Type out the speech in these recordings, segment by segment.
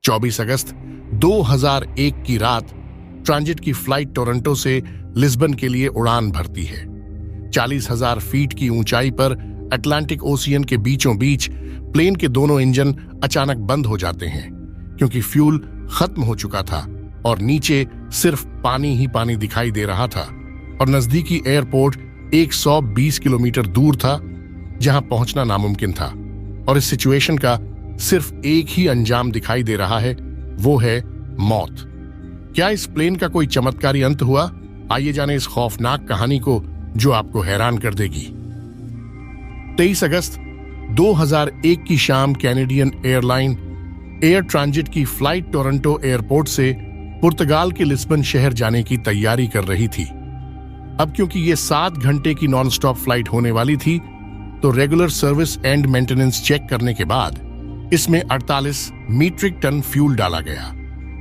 24 अगस्त 2001 की रात ट्रांजिट की फ्लाइट टोरंटो से लिस्बन के लिए उड़ान भरती है। 40,000 फीट की ऊंचाई पर अटलांटिक ओशियन के बीचों बीच प्लेन के दोनों इंजन अचानक बंद हो जाते हैं क्योंकि फ्यूल खत्म हो चुका था और नीचे सिर्फ पानी ही पानी दिखाई दे रहा था और नजदीकी एयरपोर्ट 120 किलोमीटर दूर था जहां पहुंचना नामुमकिन था। और इस सिचुएशन का सिर्फ एक ही अंजाम दिखाई दे रहा है, वो है मौत। क्या इस प्लेन का कोई चमत्कारी अंत हुआ? आइए जाने इस खौफनाक कहानी को जो आपको हैरान कर देगी। 23 अगस्त 2001 की शाम कैनेडियन एयरलाइन एयर ट्रांजिट की फ्लाइट टोरंटो एयरपोर्ट से पुर्तगाल के लिस्बन शहर जाने की तैयारी कर रही थी। अब क्योंकि ये 7 घंटे की नॉन स्टॉप फ्लाइट होने वाली थी तो regular service and maintenance check करने के बाद इसमें 48 मीट्रिक टन फ्यूल डाला गया।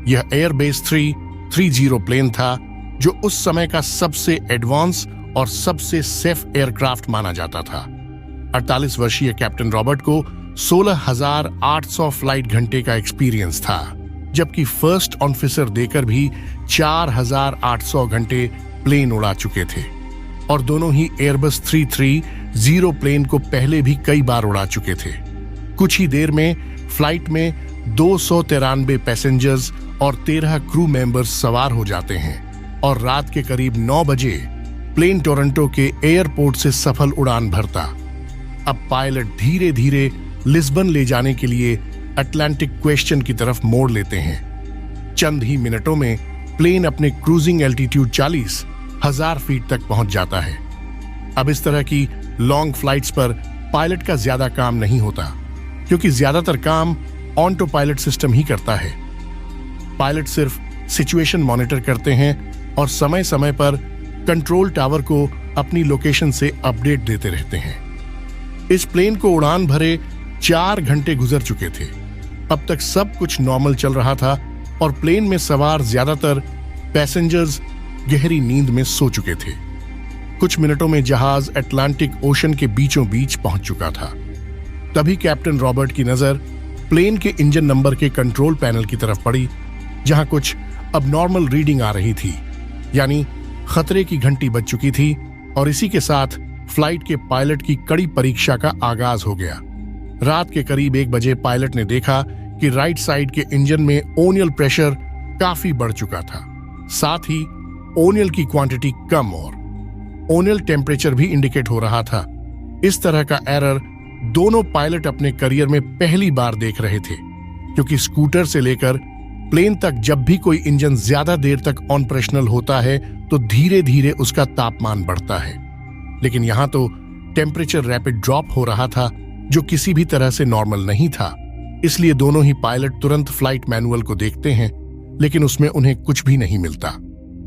यह एयरबेस 330 प्लेन था जो उस समय का सबसे एडवांस और सबसे सेफ एयरक्राफ्ट माना जाता था। 48 वर्षीय कैप्टन रॉबर्ट को 16,800 फ्लाइट घंटे का एक्सपीरियंस था, जबकि फर्स्ट ऑफिसर देकर भी 4,800 घंटे प्लेन उड़ा चुके थे और दोनों ही एयरबस 330 प्लेन को पहले भी कई बार उड़ा चुके थे। कुछ ही देर में फ्लाइट में 293 पैसेंजर्स और 13 क्रू मेंबर्स सवार हो जाते हैं और रात के करीब 9 बजे प्लेन टोरंटो के एयरपोर्ट से सफल उड़ान भरता। अब पायलट धीरे धीरे लिस्बन ले जाने के लिए अटलांटिक क्वेश्चन की तरफ मोड़ लेते हैं। चंद ही मिनटों में प्लेन अपने क्रूजिंग एल्टीट्यूड 40,000 फीट तक पहुंच जाता है। अब इस तरह की लॉन्ग फ्लाइट्स पर पायलट का ज्यादा काम नहीं होता क्योंकि ज्यादातर काम ऑटो पायलट सिस्टम ही करता है। पायलट सिर्फ सिचुएशन मॉनिटर करते हैं और समय समय पर कंट्रोल टावर को अपनी लोकेशन से अपडेट देते रहते हैं। इस प्लेन को उड़ान भरे 4 घंटे गुजर चुके थे। अब तक सब कुछ नॉर्मल चल रहा था और प्लेन में सवार ज्यादातर पैसेंजर्स गहरी नींद में सो चुके थे। कुछ मिनटों में जहाज अटलांटिक ओशन के बीचों बीच पहुंच चुका था। तभी कैप्टन रॉबर्ट की नजर प्लेन के इंजन नंबर के कंट्रोल पैनल की तरफ पड़ी, जहां कुछ अबनॉर्मल रीडिंग आ रही थी, यानी खतरे की घंटी बज चुकी थी और इसी के साथ फ्लाइट के पायलट की कड़ी परीक्षा का आगाज हो गया। रात के करीब 1 बजे पायलट ने देखा कि राइट साइड के इंजन में ओनियल प्रेशर काफी बढ़ चुका था, साथ ही ओनियल की क्वांटिटी कम और ओनियल टेम्परेचर भी इंडिकेट हो रहा था। इस तरह का एरर दोनों पायलट अपने करियर में पहली बार देख रहे थे, क्योंकि स्कूटर से लेकर प्लेन तक जब भी कोई इंजन ज्यादा देर तक ऑपरेशनल होता है तो धीरे धीरे उसका तापमान बढ़ता है, लेकिन यहां तो टेम्परेचर रैपिड ड्रॉप हो रहा था जो किसी भी तरह से नॉर्मल नहीं था। इसलिए दोनों ही पायलट तुरंत फ्लाइट मैनुअल को देखते हैं, लेकिन उसमें उन्हें कुछ भी नहीं मिलता।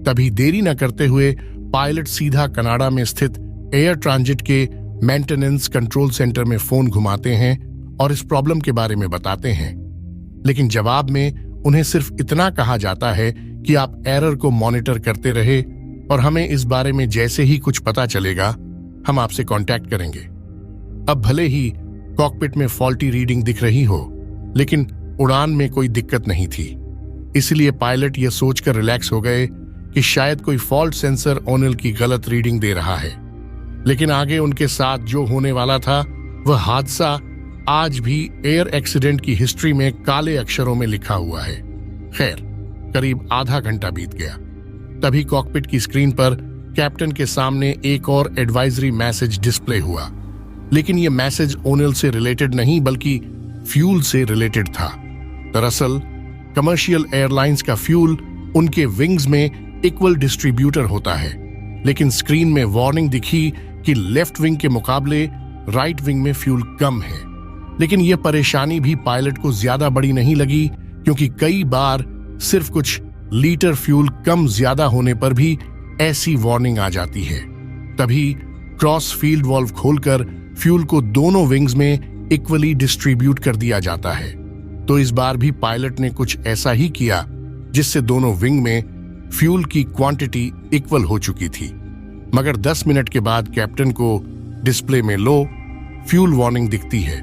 तभी देरी न करते हुए पायलट सीधा कनाडा में स्थित एयर ट्रांजिट के मेंटेनेंस कंट्रोल सेंटर में फोन घुमाते हैं और इस प्रॉब्लम के बारे में बताते हैं, लेकिन जवाब में उन्हें सिर्फ इतना कहा जाता है कि आप एरर को मॉनिटर करते रहे और हमें इस बारे में जैसे ही कुछ पता चलेगा हम आपसे कांटेक्ट करेंगे। अब भले ही कॉकपिट में फॉल्टी रीडिंग दिख रही हो, लेकिन उड़ान में कोई दिक्कत नहीं थी, इसलिए पायलट ये सोचकर रिलैक्स हो गए कि शायद कोई फॉल्ट सेंसर ओनियल की गलत रीडिंग दे रहा है। लेकिन आगे उनके साथ जो होने वाला था वह हादसा आज भी एयर एक्सीडेंट की हिस्ट्री में काले अक्षरों में लिखा हुआ है। खैर, करीब आधा घंटा बीत गया। तभी कॉकपिट की स्क्रीन पर कैप्टन के सामने एक और एडवाइजरी मैसेज डिस्प्ले हुआ, लेकिन यह मैसेज ओनियल से रिलेटेड नहीं बल्कि फ्यूल से रिलेटेड था। दरअसल कमर्शियल एयरलाइंस का फ्यूल उनके विंग्स में इक्वल डिस्ट्रीब्यूटर होता है, लेकिन स्क्रीन में वार्निंग दिखी कि लेफ्ट विंग के मुकाबले राइट विंग में फ्यूल कम है। लेकिन यह परेशानी भी पायलट को ज्यादा बड़ी नहीं लगी, क्योंकि कई बार सिर्फ कुछ लीटर फ्यूल कम ज्यादा होने पर भी ऐसी वार्निंग आ जाती है। तभी क्रॉस फील्ड वाल्व खोलकर फ्यूल को दोनों विंग्स में इक्वली डिस्ट्रीब्यूट कर दिया जाता है। तो इस बार भी पायलट ने कुछ ऐसा ही किया, जिससे दोनों विंग में फ्यूल की क्वांटिटी इक्वल हो चुकी थी। मगर 10 मिनट के बाद कैप्टन को डिस्प्ले में लो फ्यूल वार्निंग दिखती है।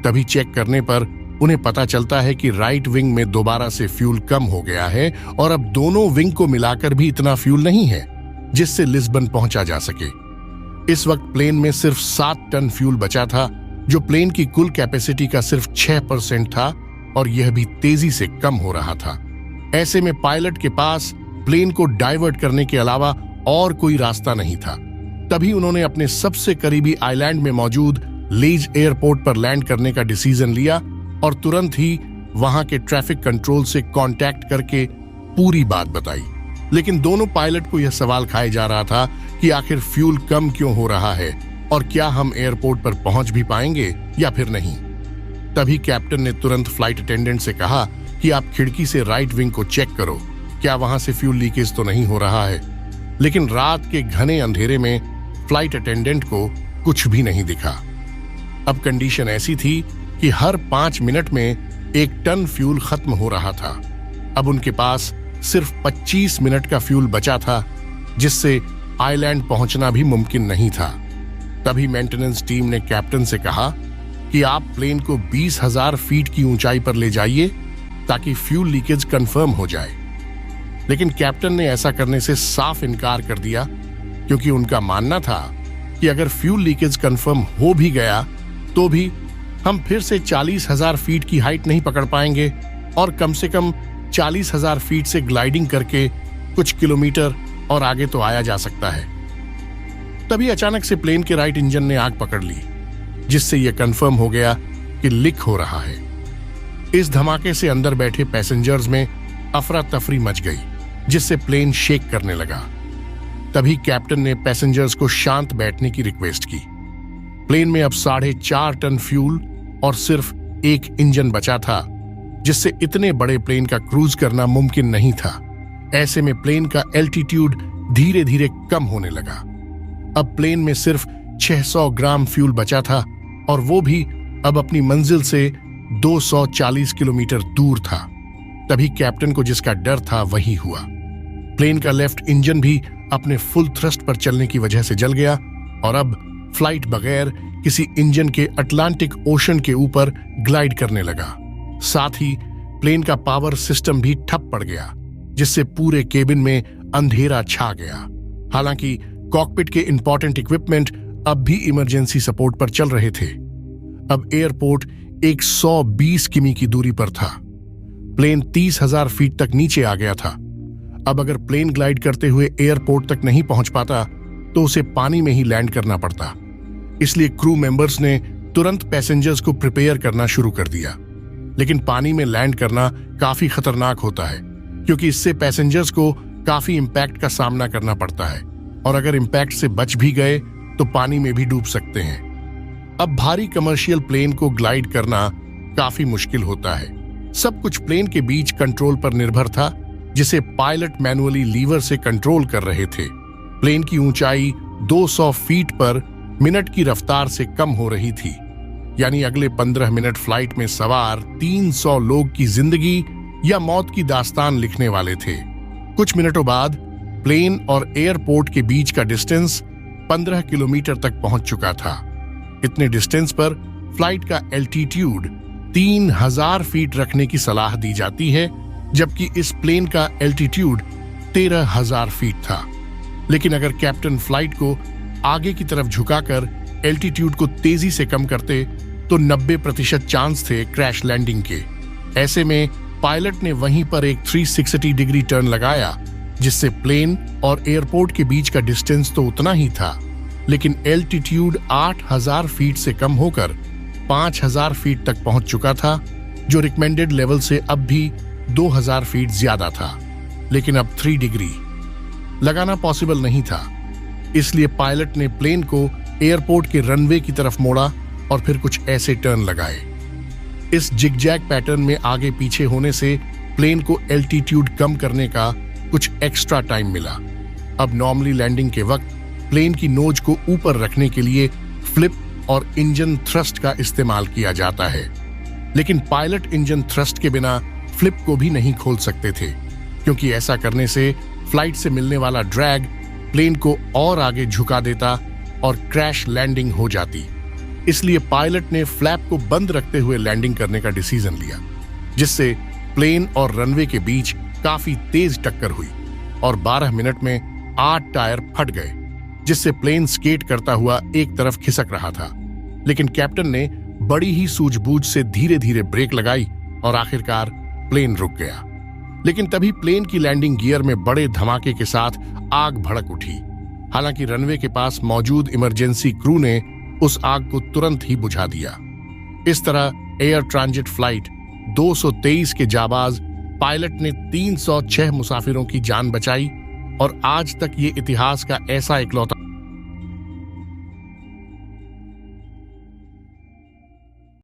तभी चेक करने पर उन्हें पता चलता है कि राइट विंग में दोबारा से फ्यूल कम हो गया है और अब दोनों विंग को मिलाकर भी इतना फ्यूल नहीं है जिससे लिस्बन पहुंचा जा सके। इस वक्त प्लेन में सिर्फ 7 टन फ्यूल बचा था, जो प्लेन की कुल कैपेसिटी का सिर्फ 6% था, और यह भी तेजी से कम हो रहा था। ऐसे में पायलट के पास प्लेन को डाइवर्ट करने के अलावा और कोई रास्ता नहीं था। तभी उन्होंने अपने सबसे करीबी आइलैंड में मौजूद लीज एयरपोर्ट पर लैंड करने का डिसीजन लिया और तुरंत ही वहां के ट्रैफिक कंट्रोल से कांटेक्ट करके पूरी बात बताई। लेकिन दोनों पायलट को यह सवाल खाए जा रहा था कि आखिर फ्यूल कम क्यों हो रहा है और क्या हम एयरपोर्ट पर पहुंच भी पाएंगे या फिर नहीं। तभी कैप्टन ने तुरंत फ्लाइट अटेंडेंट से कहा कि आप खिड़की से राइट विंग को चेक करो, क्या वहां से फ्यूल लीकेज तो नहीं हो रहा है। लेकिन रात के घने अंधेरे में फ्लाइट अटेंडेंट को कुछ भी नहीं दिखा। अब कंडीशन ऐसी थी कि हर 5 मिनट में 1 टन फ्यूल खत्म हो रहा था। अब उनके पास सिर्फ 25 मिनट का फ्यूल बचा था, जिससे आइलैंड पहुंचना भी मुमकिन नहीं था। तभी मेंटेनेंस टीम ने कैप्टन से कहा कि आप प्लेन को 20,000 फीट की ऊंचाई पर ले जाइए ताकि फ्यूल लीकेज कंफर्म हो जाए। लेकिन कैप्टन ने ऐसा करने से साफ इनकार कर दिया, क्योंकि उनका मानना था कि अगर फ्यूल लीकेज कंफर्म हो भी गया तो भी हम फिर से 40,000 फीट की हाइट नहीं पकड़ पाएंगे और कम से कम 40,000 फीट से ग्लाइडिंग करके कुछ किलोमीटर और आगे तो आया जा सकता है। तभी अचानक से प्लेन के राइट इंजन ने आग पकड़ ली, जिससे यह कंफर्म हो गया कि लीक हो रहा है। इस धमाके से अंदर बैठे पैसेंजर्स में अफरा तफरी मच गई, जिससे प्लेन शेक करने लगा। तभी कैप्टन ने पैसेंजर्स को शांत बैठने की रिक्वेस्ट की। प्लेन में अब 4.5 टन फ्यूल और सिर्फ 1 इंजन बचा था, जिससे इतने बड़े प्लेन का क्रूज करना मुमकिन नहीं था। ऐसे में प्लेन का एल्टीट्यूड धीरे धीरे कम होने लगा। अब प्लेन में सिर्फ 600 ग्राम फ्यूल बचा था और वो भी अब अपनी मंजिल से 240 किलोमीटर दूर था। तभी कैप्टन को जिसका डर था वही हुआ। प्लेन का लेफ्ट इंजन भी अपने फुल थ्रस्ट पर चलने की वजह से जल गया और अब फ्लाइट बगैर किसी इंजन के अटलांटिक ओशन के ऊपर ग्लाइड करने लगा। साथ ही प्लेन का पावर सिस्टम भी ठप पड़ गया, जिससे पूरे केबिन में अंधेरा छा गया। हालांकि कॉकपिट के इंपॉर्टेंट इक्विपमेंट अब भी इमरजेंसी सपोर्ट पर चल रहे थे। अब एयरपोर्ट 120 किमी की दूरी पर था। प्लेन 30,000 फीट तक नीचे आ गया था। अब अगर प्लेन ग्लाइड करते हुए एयरपोर्ट तक नहीं पहुंच पाता तो उसे पानी में ही लैंड करना पड़ता। इसलिए क्रू मेंबर्स ने तुरंत पैसेंजर्स को प्रिपेयर करना शुरू कर दिया। लेकिन पानी में लैंड करना काफी खतरनाक होता है, क्योंकि इससे पैसेंजर्स को काफी इंपैक्ट का सामना करना पड़ता है और अगर इंपैक्ट से बच भी गए तो पानी में भी डूब सकते हैं। अब भारी कमर्शियल प्लेन को ग्लाइड करना काफी मुश्किल होता है। सब कुछ प्लेन के बीच कंट्रोल पर निर्भर था, जिसे पायलट मैनुअली लीवर से कंट्रोल कर रहे थे। प्लेन की ऊंचाई 200 फीट पर मिनट की रफ्तार से कम हो रही थी, यानी अगले 15 मिनट फ्लाइट में सवार 300 लोग की जिंदगी या मौत की दास्तान लिखने वाले थे। कुछ मिनटों बाद प्लेन और एयरपोर्ट के बीच का डिस्टेंस 15 किलोमीटर तक पहुंच चुका था। इतने डिस्टेंस पर फ्लाइट का एल्टीट्यूड 3000 फीट रखने की सलाह दी जाती है, जबकि इस प्लेन का एल्टीट्यूड 13,000 फीट था। लेकिन अगर कैप्टन फ्लाइट को आगे की तरफ झुकाकर एल्टीट्यूड को तेजी से कम करते तो 90% चांस थे क्रैश लैंडिंग के। ऐसे में पायलट ने वहीं पर एक 360 डिग्री टर्न लगाया, जिससे प्लेन और एयरपोर्ट के बीच का डिस्टेंस तो उतना ही था, लेकिन एल्टीट्यूड 8,000 फीट से कम होकर 5,000 फीट तक पहुंच चुका था, जो रिकमेंडेड लेवल से अब भी 2,000 फीट ज्यादा था। लेकिन अब 3 डिग्री लगाना पॉसिबल नहीं था। इसलिए पायलट ने प्लेन को एयरपोर्ट के रनवे की तरफ मोड़ा और फिर कुछ ऐसे टर्न लगाए। इस जिगजैग पैटर्न में आगे पीछे होने से प्लेन को एल्टीट्यूड कम करने का कुछ एक्स्ट्रा टाइम मिला। अब नॉर्मली लैंडिंग के वक्त प्लेन की नोज को ऊपर रखने के लिए फ्लिप और इंजन थ्रस्ट का इस्तेमाल किया जाता है, लेकिन पायलट इंजन थ्रस्ट के बिना फ्लिप को भी नहीं खोल सकते थे, क्योंकि ऐसा करने से फ्लाइट से मिलने वाला ड्रैग प्लेन को और आगे झुका देता और क्रैश लैंडिंग हो जाती। इसलिए पायलट ने फ्लैप को बंद रखते हुए लैंडिंग करने का डिसीजन लिया, जिससे प्लेन और रनवे के बीच काफी तेज टक्कर हुई और 12 मिनट में 8 टायर फट गए, जिससे प्लेन स्केट करता हुआ एक तरफ खिसक रहा था। लेकिन कैप्टन ने बड़ी ही सूझबूझ से धीरे धीरे ब्रेक लगाई और आखिरकार प्लेन रुक गया। लेकिन तभी प्लेन की लैंडिंग गियर में बड़े धमाके के साथ आग भड़क उठी। हालांकि रनवे के पास मौजूद इमरजेंसी क्रू ने उस आग को तुरंत ही बुझा दिया। इस तरह एयर ट्रांजिट फ्लाइट 223 के जाबाज पायलट ने 306 मुसाफिरों की जान बचाई और आज तक ये इतिहास का ऐसा इकलौता